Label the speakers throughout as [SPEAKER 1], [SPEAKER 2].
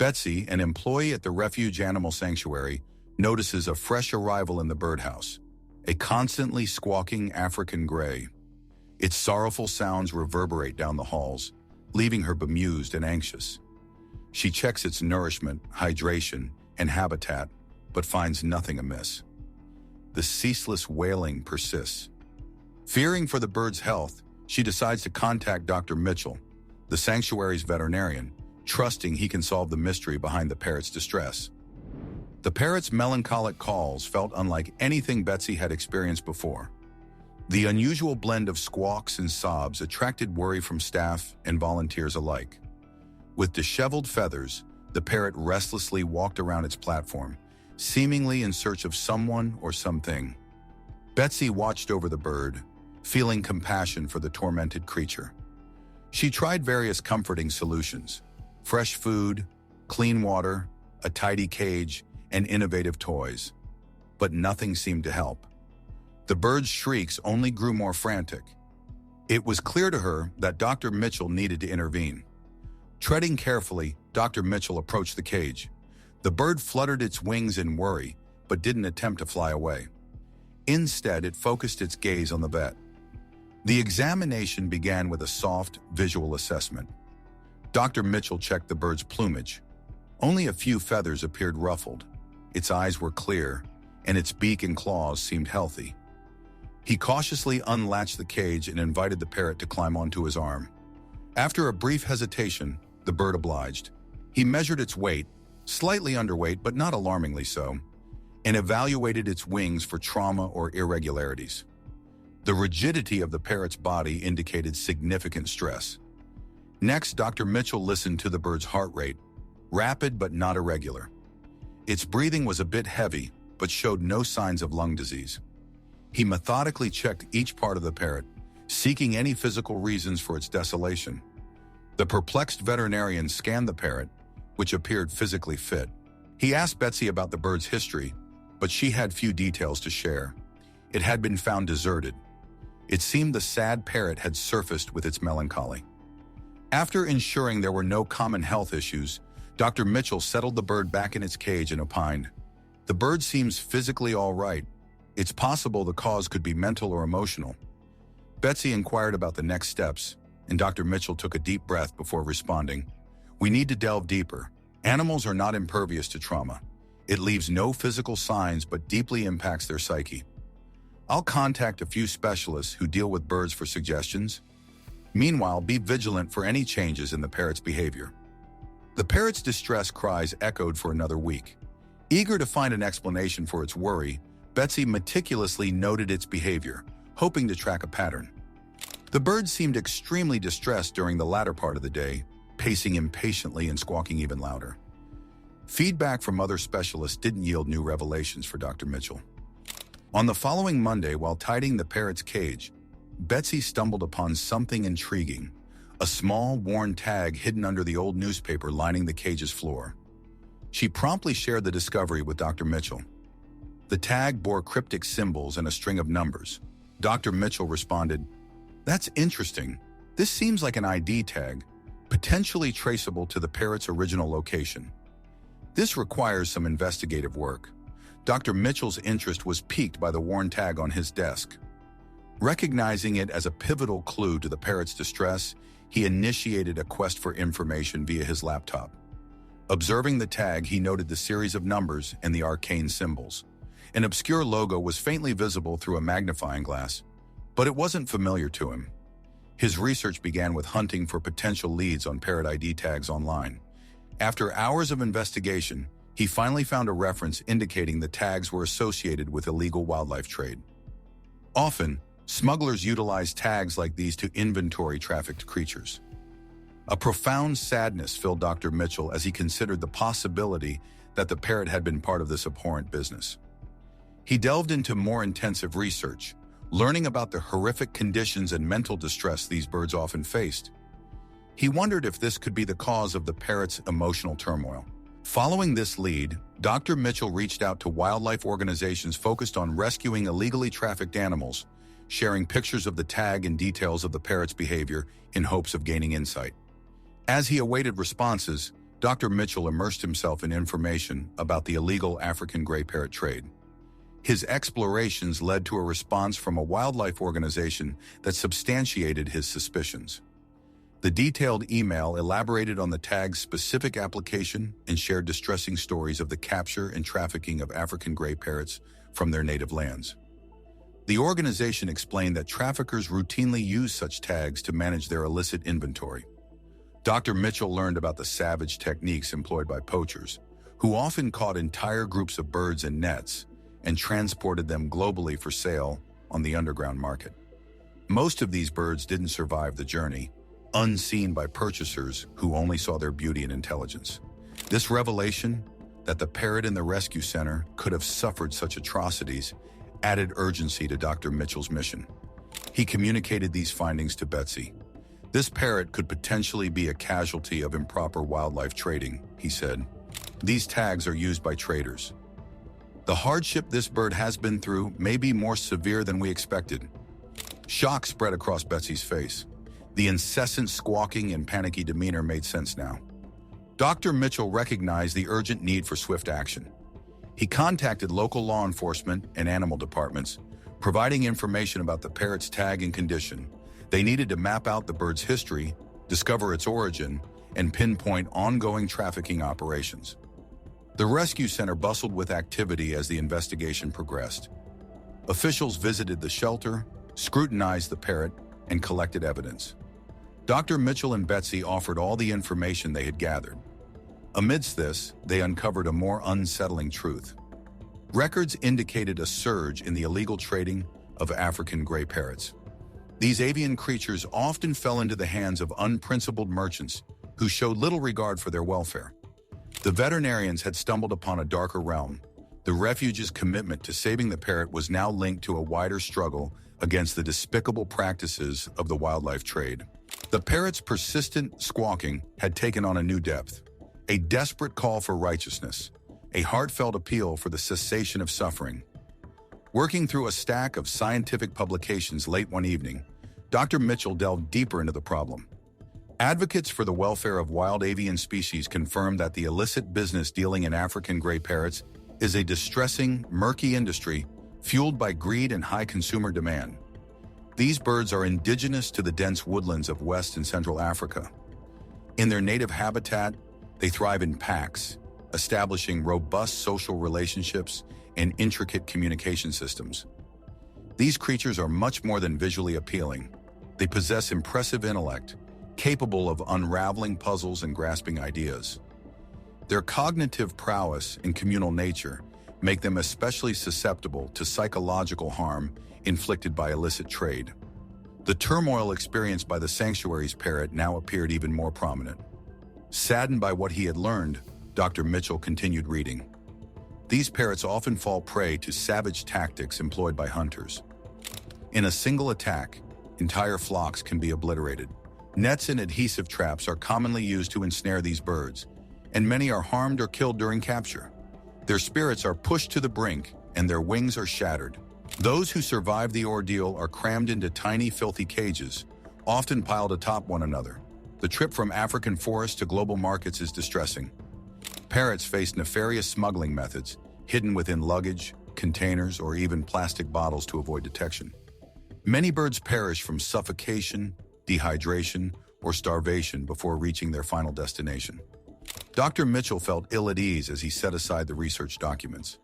[SPEAKER 1] Betsy, an employee at the refuge animal sanctuary, notices a fresh arrival in the birdhouse, a constantly squawking African gray. Its sorrowful sounds reverberate down the halls, leaving her bemused and anxious. She checks its nourishment, hydration, and habitat, but finds nothing amiss. The ceaseless wailing persists. Fearing for the bird's health, she decides to contact Dr. Mitchell, the sanctuary's veterinarian, trusting he can solve the mystery behind the parrot's distress. The parrot's melancholic calls felt unlike anything Betsy had experienced before. The unusual blend of squawks and sobs attracted worry from staff and volunteers alike. With disheveled feathers, the parrot restlessly walked around its platform, seemingly in search of someone or something. Betsy watched over the bird, feeling compassion for the tormented creature. She tried various comforting solutions: fresh food, clean water, a tidy cage, and innovative toys. But nothing seemed to help. The bird's shrieks only grew more frantic. It was clear to her that Dr. Mitchell needed to intervene. Treading carefully, Dr. Mitchell approached the cage. The bird fluttered its wings in worry, but didn't attempt to fly away. Instead, it focused its gaze on the vet. The examination began with a soft, visual assessment. Dr. Mitchell checked the bird's plumage. Only a few feathers appeared ruffled. Its eyes were clear, and its beak and claws seemed healthy. He cautiously unlatched the cage and invited the parrot to climb onto his arm. After a brief hesitation, the bird obliged. He measured its weight, slightly underweight but not alarmingly so, and evaluated its wings for trauma or irregularities. The rigidity of the parrot's body indicated significant stress. Next, Dr. Mitchell listened to the bird's heart rate, rapid but not irregular. Its breathing was a bit heavy, but showed no signs of lung disease. He methodically checked each part of the parrot, seeking any physical reasons for its desolation. The perplexed veterinarian scanned the parrot, which appeared physically fit. He asked Betsy about the bird's history, but she had few details to share. It had been found deserted. It seemed the sad parrot had surfaced with its melancholy. After ensuring there were no common health issues, Dr. Mitchell settled the bird back in its cage and opined, "The bird seems physically all right. It's possible the cause could be mental or emotional." Betsy inquired about the next steps, and Dr. Mitchell took a deep breath before responding, "We need to delve deeper. Animals are not impervious to trauma. It leaves no physical signs but deeply impacts their psyche. I'll contact a few specialists who deal with birds for suggestions. Meanwhile, be vigilant for any changes in the parrot's behavior." The parrot's distress cries echoed for another week. Eager to find an explanation for its worry, Betsy meticulously noted its behavior, hoping to track a pattern. The bird seemed extremely distressed during the latter part of the day, pacing impatiently and squawking even louder. Feedback from other specialists didn't yield new revelations for Dr. Mitchell. On the following Monday, while tidying the parrot's cage, Betsy stumbled upon something intriguing, a small, worn tag hidden under the old newspaper lining the cage's floor. She promptly shared the discovery with Dr. Mitchell. The tag bore cryptic symbols and a string of numbers. Dr. Mitchell responded, "That's interesting. This seems like an ID tag, potentially traceable to the parrot's original location. This requires some investigative work." Dr. Mitchell's interest was piqued by the worn tag on his desk. Recognizing it as a pivotal clue to the parrot's distress, he initiated a quest for information via his laptop. Observing the tag, he noted the series of numbers and the arcane symbols. An obscure logo was faintly visible through a magnifying glass, but it wasn't familiar to him. His research began with hunting for potential leads on parrot ID tags online. After hours of investigation, he finally found a reference indicating the tags were associated with illegal wildlife trade. Often, smugglers utilize tags like these to inventory trafficked creatures. A profound sadness filled Dr. Mitchell as he considered the possibility that the parrot had been part of this abhorrent business. He delved into more intensive research, learning about the horrific conditions and mental distress these birds often faced. He wondered if this could be the cause of the parrot's emotional turmoil. Following this lead, Dr. Mitchell reached out to wildlife organizations focused on rescuing illegally trafficked animals, sharing pictures of the tag and details of the parrot's behavior in hopes of gaining insight. As he awaited responses, Dr. Mitchell immersed himself in information about the illegal African gray parrot trade. His explorations led to a response from a wildlife organization that substantiated his suspicions. The detailed email elaborated on the tag's specific application and shared distressing stories of the capture and trafficking of African gray parrots from their native lands. The organization explained that traffickers routinely use such tags to manage their illicit inventory. Dr. Mitchell learned about the savage techniques employed by poachers, who often caught entire groups of birds in nets and transported them globally for sale on the underground market. Most of these birds didn't survive the journey, unseen by purchasers who only saw their beauty and intelligence. This revelation that the parrot in the rescue center could have suffered such atrocities added urgency to Dr. Mitchell's mission. He communicated these findings to Betsy. This parrot could potentially be a casualty of improper wildlife trading, he said. These tags are used by traders. The hardship this bird has been through may be more severe than we expected. Shock spread across Betsy's face. The incessant squawking and panicky demeanor made sense now. Dr. Mitchell recognized the urgent need for swift action. He contacted local law enforcement and animal departments, providing information about the parrot's tag and condition. They needed to map out the bird's history, discover its origin, and pinpoint ongoing trafficking operations. The rescue center bustled with activity as the investigation progressed. Officials visited the shelter, scrutinized the parrot, and collected evidence. Dr. Mitchell and Betsy offered all the information they had gathered. Amidst this, they uncovered a more unsettling truth. Records indicated a surge in the illegal trading of African gray parrots. These avian creatures often fell into the hands of unprincipled merchants who showed little regard for their welfare. The veterinarians had stumbled upon a darker realm. The refuge's commitment to saving the parrot was now linked to a wider struggle against the despicable practices of the wildlife trade. The parrot's persistent squawking had taken on a new depth, a desperate call for righteousness, a heartfelt appeal for the cessation of suffering. Working through a stack of scientific publications late one evening, Dr. Mitchell delved deeper into the problem. Advocates for the welfare of wild avian species confirmed that the illicit business dealing in African gray parrots is a distressing, murky industry fueled by greed and high consumer demand. These birds are indigenous to the dense woodlands of West and Central Africa. In their native habitat, they thrive in packs, establishing robust social relationships and intricate communication systems. These creatures are much more than visually appealing. They possess impressive intellect, capable of unraveling puzzles and grasping ideas. Their cognitive prowess and communal nature make them especially susceptible to psychological harm inflicted by illicit trade. The turmoil experienced by the sanctuary's parrot now appeared even more prominent. Saddened by what he had learned, Dr. Mitchell continued reading. These parrots often fall prey to savage tactics employed by hunters. In a single attack, entire flocks can be obliterated. Nets and adhesive traps are commonly used to ensnare these birds, and many are harmed or killed during capture. Their spirits are pushed to the brink, and their wings are shattered. Those who survive the ordeal are crammed into tiny, filthy cages, often piled atop one another. The trip from African forests to global markets is distressing. Parrots face nefarious smuggling methods, hidden within luggage, containers, or even plastic bottles to avoid detection. Many birds perish from suffocation, dehydration, or starvation before reaching their final destination. Dr. Mitchell felt ill at ease as he set aside the research documents.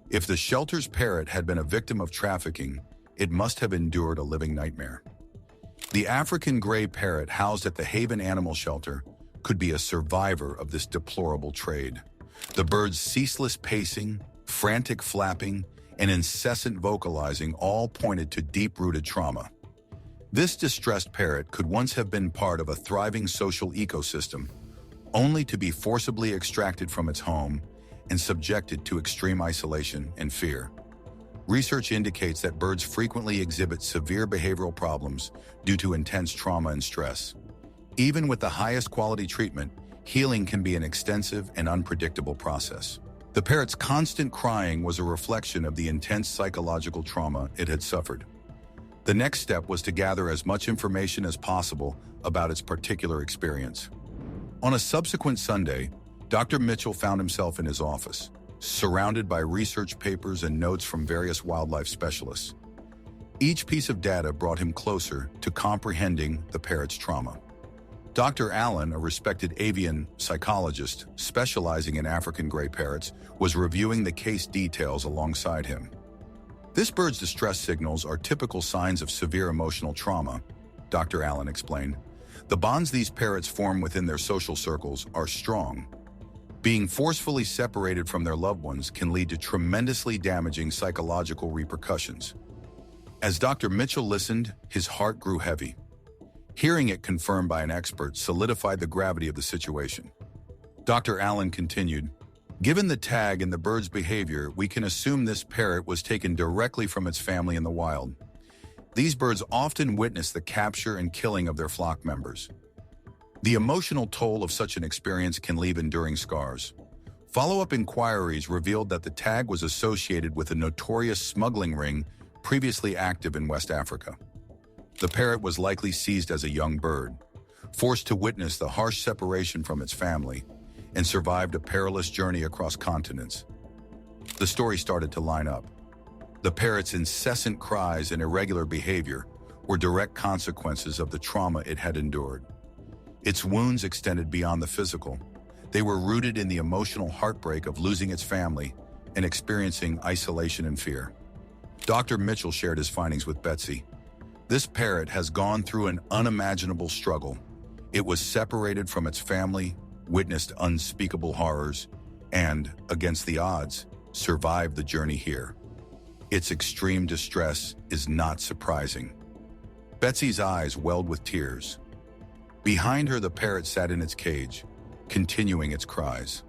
[SPEAKER 1] If the shelter's parrot had been a victim of trafficking, it must have endured a living nightmare. The African gray parrot housed at the Haven Animal Shelter could be a survivor of this deplorable trade. The bird's ceaseless pacing, frantic flapping, and incessant vocalizing all pointed to deep-rooted trauma. This distressed parrot could once have been part of a thriving social ecosystem, only to be forcibly extracted from its home and subjected to extreme isolation and fear. Research indicates that birds frequently exhibit severe behavioral problems due to intense trauma and stress. Even with the highest quality treatment, healing can be an extensive and unpredictable process. The parrot's constant crying was a reflection of the intense psychological trauma it had suffered. The next step was to gather as much information as possible about its particular experience. On a subsequent Sunday, Dr. Mitchell found himself in his office, surrounded by research papers and notes from various wildlife specialists. Each piece of data brought him closer to comprehending the parrot's trauma. Dr. Allen, a respected avian psychologist specializing in African gray parrots, was reviewing the case details alongside him. This bird's distress signals are typical signs of severe emotional trauma, Dr. Allen explained. The bonds these parrots form within their social circles are strong. Being forcefully separated from their loved ones can lead to tremendously damaging psychological repercussions. As Dr. Mitchell listened, his heart grew heavy. Hearing it confirmed by an expert solidified the gravity of the situation. Dr. Allen continued, "Given the tag and the bird's behavior, we can assume this parrot was taken directly from its family in the wild. These birds often witness the capture and killing of their flock members. The emotional toll of such an experience can leave enduring scars." Follow-up inquiries revealed that the tag was associated with a notorious smuggling ring previously active in West Africa. The parrot was likely seized as a young bird, forced to witness the harsh separation from its family, and survived a perilous journey across continents. The story started to line up. The parrot's incessant cries and irregular behavior were direct consequences of the trauma it had endured. Its wounds extended beyond the physical. They were rooted in the emotional heartbreak of losing its family and experiencing isolation and fear. Dr. Mitchell shared his findings with Betsy. "This parrot has gone through an unimaginable struggle. It was separated from its family, witnessed unspeakable horrors, and, against the odds, survived the journey here. Its extreme distress is not surprising." Betsy's eyes welled with tears. Behind her, the parrot sat in its cage, continuing its cries.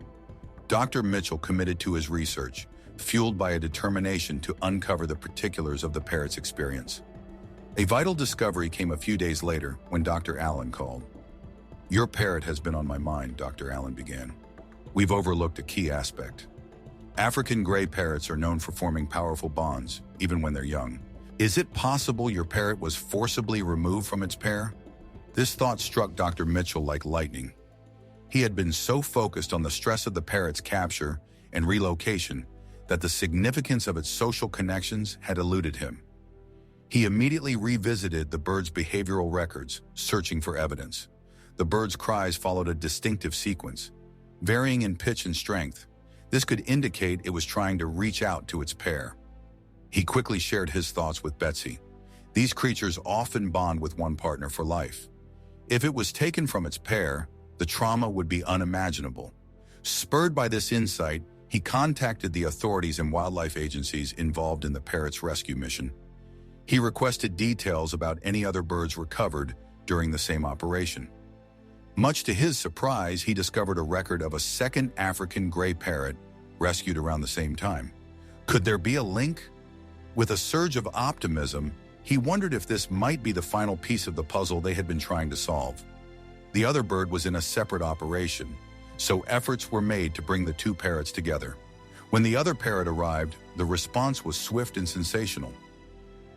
[SPEAKER 1] Dr. Mitchell committed to his research, fueled by a determination to uncover the particulars of the parrot's experience. A vital discovery came a few days later when Dr. Allen called. "Your parrot has been on my mind," Dr. Allen began. "We've overlooked a key aspect. African gray parrots are known for forming powerful bonds, even when they're young. Is it possible your parrot was forcibly removed from its pair?" This thought struck Dr. Mitchell like lightning. He had been so focused on the stress of the parrot's capture and relocation that the significance of its social connections had eluded him. He immediately revisited the bird's behavioral records, searching for evidence. The bird's cries followed a distinctive sequence, varying in pitch and strength. This could indicate it was trying to reach out to its pair. He quickly shared his thoughts with Betsy. These creatures often bond with one partner for life. If it was taken from its pair, the trauma would be unimaginable. Spurred by this insight, he contacted the authorities and wildlife agencies involved in the parrot's rescue mission. He requested details about any other birds recovered during the same operation. Much to his surprise, he discovered a record of a second African gray parrot rescued around the same time. Could there be a link? With a surge of optimism, he wondered if this might be the final piece of the puzzle they had been trying to solve. The other bird was in a separate operation, so efforts were made to bring the two parrots together. When the other parrot arrived, the response was swift and sensational.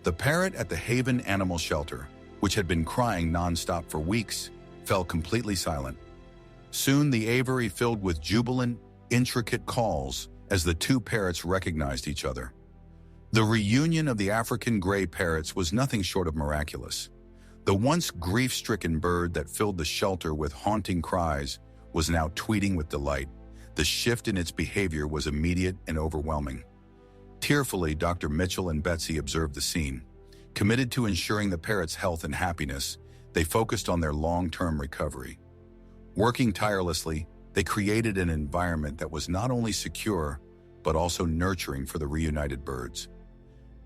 [SPEAKER 1] The parrot at the Haven Animal Shelter, which had been crying nonstop for weeks, fell completely silent. Soon the aviary filled with jubilant, intricate calls as the two parrots recognized each other. The reunion of the African gray parrots was nothing short of miraculous. The once grief-stricken bird that filled the shelter with haunting cries was now tweeting with delight. The shift in its behavior was immediate and overwhelming. Tearfully, Dr. Mitchell and Betsy observed the scene. Committed to ensuring the parrot's health and happiness, they focused on their long-term recovery. Working tirelessly, they created an environment that was not only secure, but also nurturing for the reunited birds.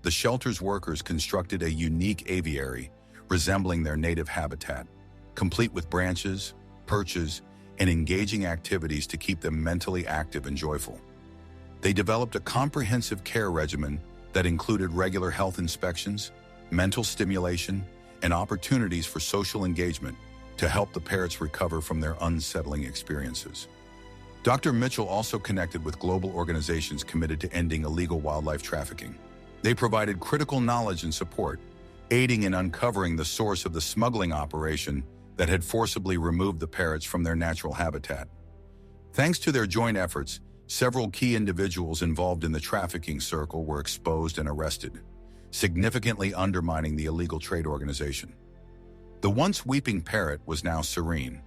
[SPEAKER 1] The shelter's workers constructed a unique aviary resembling their native habitat, complete with branches, perches, and engaging activities to keep them mentally active and joyful. They developed a comprehensive care regimen that included regular health inspections, mental stimulation, and opportunities for social engagement to help the parrots recover from their unsettling experiences. Dr. Mitchell also connected with global organizations committed to ending illegal wildlife trafficking. They provided critical knowledge and support, aiding in uncovering the source of the smuggling operation that had forcibly removed the parrots from their natural habitat. Thanks to their joint efforts, several key individuals involved in the trafficking circle were exposed and arrested, significantly undermining the illegal trade organization. The once weeping parrot was now serene.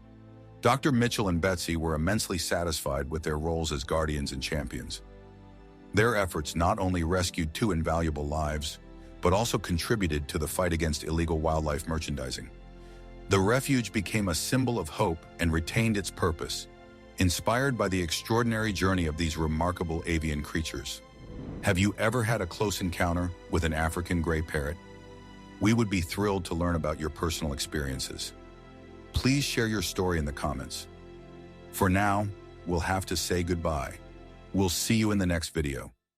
[SPEAKER 1] Dr. Mitchell and Betsy were immensely satisfied with their roles as guardians and champions. Their efforts not only rescued 2 invaluable lives, but also contributed to the fight against illegal wildlife merchandising. The refuge became a symbol of hope and retained its purpose, inspired by the extraordinary journey of these remarkable avian creatures. Have you ever had a close encounter with an African gray parrot? We would be thrilled to learn about your personal experiences. Please share your story in the comments. For now, we'll have to say goodbye. We'll see you in the next video.